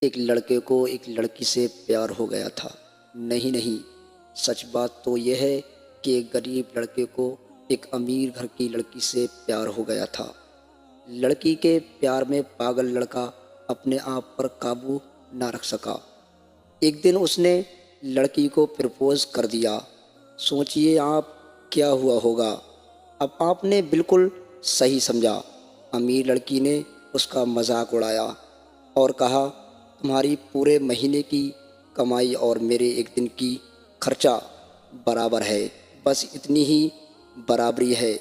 एक लड़के को एक लड़की से प्यार हो गया था। नहीं नहीं, सच बात तो यह है कि एक गरीब लड़के को एक अमीर घर की लड़की से प्यार हो गया था। लड़की के प्यार में पागल लड़का अपने आप पर काबू ना रख सका। एक दिन उसने लड़की को प्रपोज कर दिया। सोचिए आप क्या हुआ होगा। अब आपने बिल्कुल सही समझा। अमीर लड़की ने उसका मजाक उड़ाया और कहा, तुम्हारी पूरे महीने की कमाई और मेरे एक दिन की खर्चा बराबर है। बस इतनी ही बराबरी है।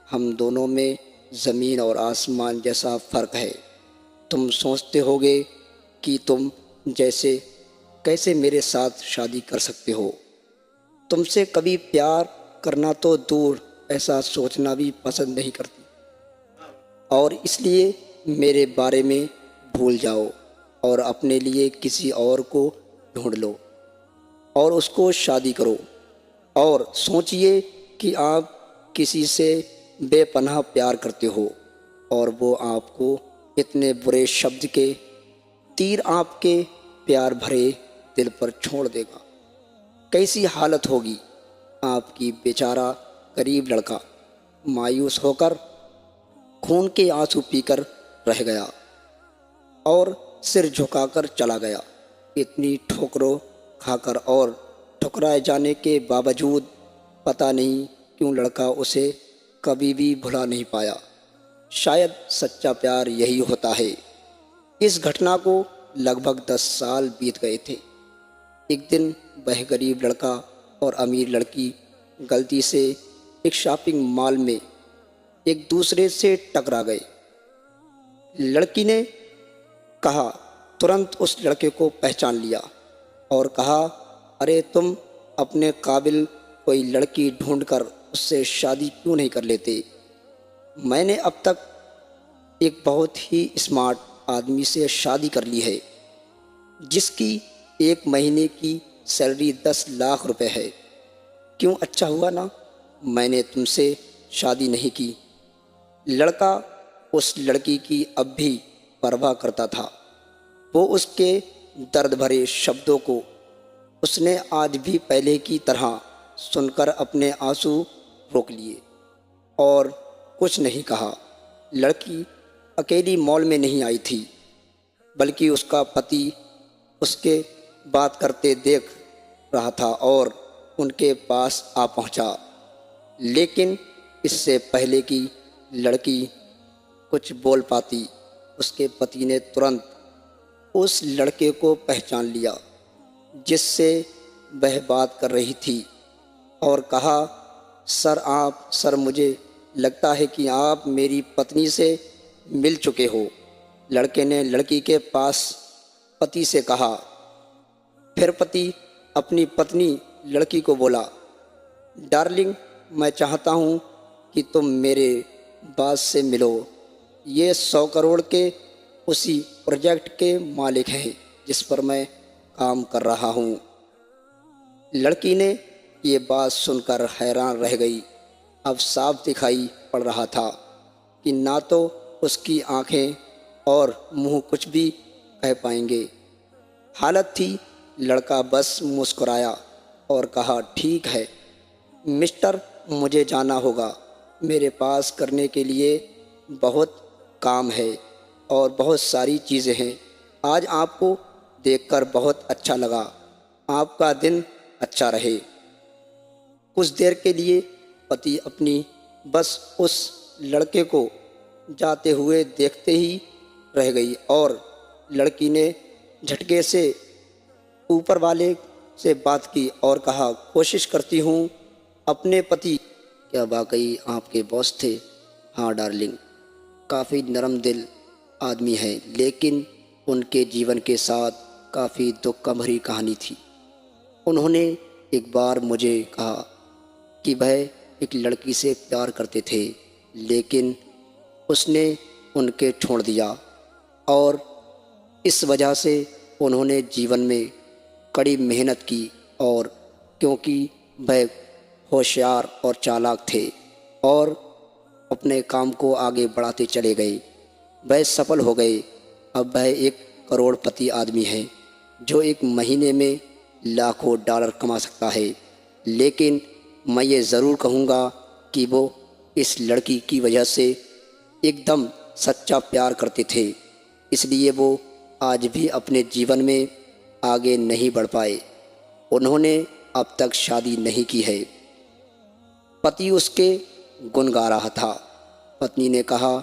हम दोनों में ज़मीन और आसमान जैसा फ़र्क है। तुम सोचते होगे कि तुम जैसे कैसे मेरे साथ शादी कर सकते हो। तुमसे कभी प्यार करना तो दूर, ऐसा सोचना भी पसंद नहीं करती, और इसलिए मेरे बारे में भूल जाओ और अपने लिए किसी और को ढूंढ लो और उसको शादी करो। और सोचिए कि आप किसी से बेपनाह प्यार करते हो और वो आपको इतने बुरे शब्द के तीर आपके प्यार भरे दिल पर छोड़ देगा। कैसी हालत होगी आपकी। बेचारा गरीब लड़का मायूस होकर खून के आंसू पीकर रह गया और सिर झुकाकर चला गया। इतनी ठोकरों खाकर और ठुकराए जाने के बावजूद पता नहीं क्यों लड़का उसे कभी भी भुला नहीं पाया। शायद सच्चा प्यार यही होता है। इस घटना को लगभग 10 साल बीत गए थे। एक दिन वह गरीब लड़का और अमीर लड़की गलती से एक शॉपिंग मॉल में एक दूसरे से टकरा गए। लड़की ने कहा, तुरंत उस लड़के को पहचान लिया और कहा, अरे तुम अपने काबिल कोई लड़की ढूंढकर उससे शादी क्यों नहीं कर लेते। मैंने अब तक एक बहुत ही स्मार्ट आदमी से शादी कर ली है जिसकी एक महीने की सैलरी 10 लाख रुपए है। क्यों, अच्छा हुआ ना मैंने तुमसे शादी नहीं की। लड़का उस लड़की की अब भी परवाह करता था। वो उसके दर्द भरे शब्दों को उसने आज भी पहले की तरह सुनकर अपने आंसू रोक लिए और कुछ नहीं कहा। लड़की अकेली मॉल में नहीं आई थी, बल्कि उसका पति उसके बात करते देख रहा था और उनके पास आ पहुंचा। लेकिन इससे पहले कि लड़की कुछ बोल पाती, उसके पति ने तुरंत उस लड़के को पहचान लिया जिससे वह बात कर रही थी और कहा, सर मुझे लगता है कि आप मेरी पत्नी से मिल चुके हो। लड़के ने लड़की के पास पति से कहा। फिर पति अपनी पत्नी लड़की को बोला, डार्लिंग, मैं चाहता हूँ कि तुम मेरे बास से मिलो। ये 100 करोड़ के उसी प्रोजेक्ट के मालिक हैं जिस पर मैं काम कर रहा हूँ। लड़की ने ये बात सुनकर हैरान रह गई। अब साफ दिखाई पड़ रहा था कि ना तो उसकी आंखें और मुंह कुछ भी कह पाएंगे। हालत थी। लड़का बस मुस्कुराया और कहा, ठीक है मिस्टर, मुझे जाना होगा। मेरे पास करने के लिए बहुत काम है और बहुत सारी चीज़ें हैं। आज आपको देखकर बहुत अच्छा लगा। आपका दिन अच्छा रहे। कुछ देर के लिए पति अपनी बस उस लड़के को जाते हुए देखते ही रह गई और लड़की ने झटके से ऊपर वाले से बात की और कहा, कोशिश करती हूँ अपने पति। क्या वाकई आपके बॉस थे? हाँ डार्लिंग, काफ़ी नरम दिल आदमी है, लेकिन उनके जीवन के साथ काफ़ी दुख का भरी कहानी थी। उन्होंने एक बार मुझे कहा कि वह एक लड़की से प्यार करते थे, लेकिन उसने उनके छोड़ दिया और इस वजह से उन्होंने जीवन में कड़ी मेहनत की और क्योंकि वह होशियार और चालाक थे और अपने काम को आगे बढ़ाते चले गए, वह सफल हो गए। अब वह एक करोड़पति आदमी है जो एक महीने में लाखों डॉलर कमा सकता है, लेकिन मैं ये ज़रूर कहूँगा कि वो इस लड़की की वजह से एकदम सच्चा प्यार करते थे, इसलिए वो आज भी अपने जीवन में आगे नहीं बढ़ पाए। उन्होंने अब तक शादी नहीं की है। पति उसके गुण गा रहा था। पत्नी ने कहा,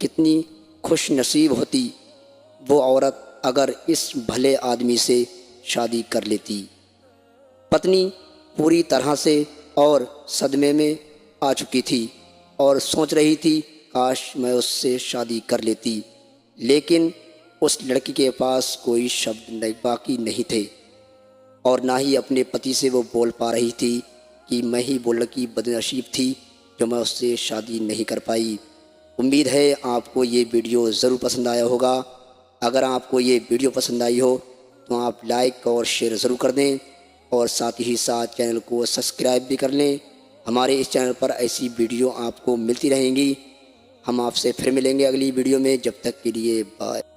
कितनी खुश नसीब होती वो औरत अगर इस भले आदमी से शादी कर लेती। पत्नी पूरी तरह से और सदमे में आ चुकी थी और सोच रही थी, काश मैं उससे शादी कर लेती, लेकिन उस लड़की के पास कोई शब्द बाकी नहीं थे और ना ही अपने पति से वो बोल पा रही थी कि मैं ही वो लड़की बदनसीब थी जो मैं उससे शादी नहीं कर पाई। उम्मीद है आपको ये वीडियो ज़रूर पसंद आया होगा। अगर आपको ये वीडियो पसंद आई हो तो आप लाइक और शेयर ज़रूर कर दें और साथ ही साथ चैनल को सब्सक्राइब भी कर लें। हमारे इस चैनल पर ऐसी वीडियो आपको मिलती रहेंगी। हम आपसे फिर मिलेंगे अगली वीडियो में। जब तक के लिए बाय।